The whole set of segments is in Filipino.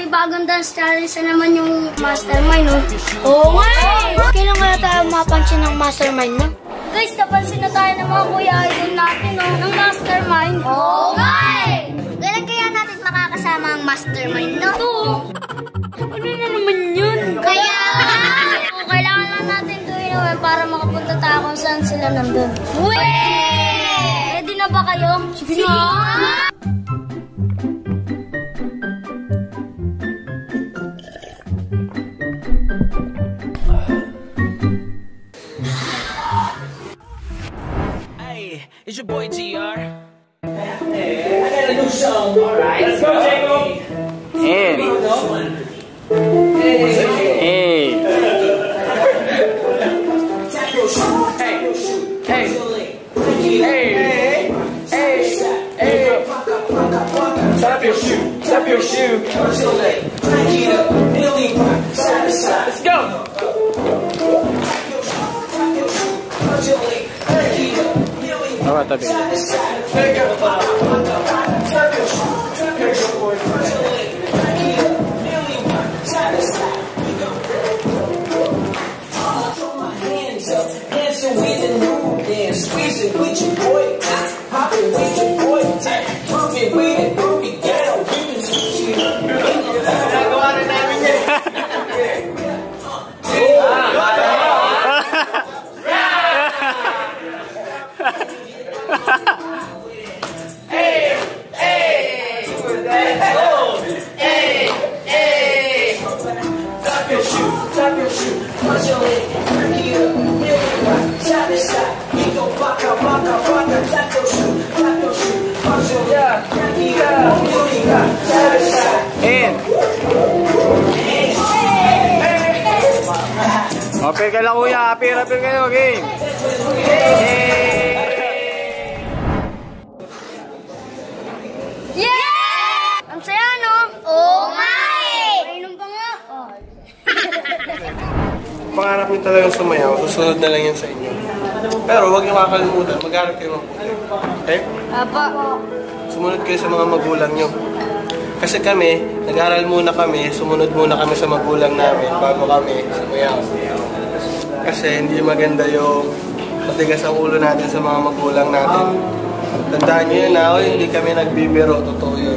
bagong dance challenge na naman yung mastermind, no? Oo nga eh! Kailan kaya tayo mapansin ng mastermind, no? Guys, napansin na tayo ng mga kuya idol natin, no? Ng mastermind. Oo nga eh! Kailan kaya natin makakasama ang mastermind, no? Ito! Ano na naman yun? Kaya kailangan lang natin gawin naman para makapunta tayo kung saan sila nandun. Wee! Ready na ba kayo? Sige na! It's your boy GR. Hey, I got a new song. Alright, let's go, Jacob. Hey. Hey. Hey. Tap your shoe. Tap your shoe. Let's go. Apa tapi? Apir ka lang kuya, apir kayo, game! Yeah! Ang saya, no? Oo nga eh! Mainom pa nga. Pangarap niyo talagang sumayaw, susunod na lang yan sa inyo. Pero huwag niyo makakalimutan, mag-aaral kayo mabuti. Okay? Apa. Sumunod kayo sa mga magulang niyo. Kasi kami, nag-aaral muna kami, sumunod muna kami sa magulang namin bago kami sumayaw. Kasi hindi maganda yung matigas ang ulo natin sa mga magulang natin. Tandaan nyo yun na, hindi kami nagbibiro, totoo yun.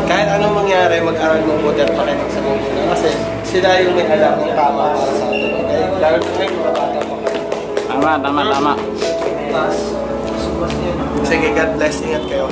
Kahit anong mangyari, mag-aral mabuti at pakinig sa magulang. Kasi sila yung may alam ng tama para sa atin. Okay? Lalo na kayo, mga bata pa kayo. Tama. Sige, God bless. Ingat kayo.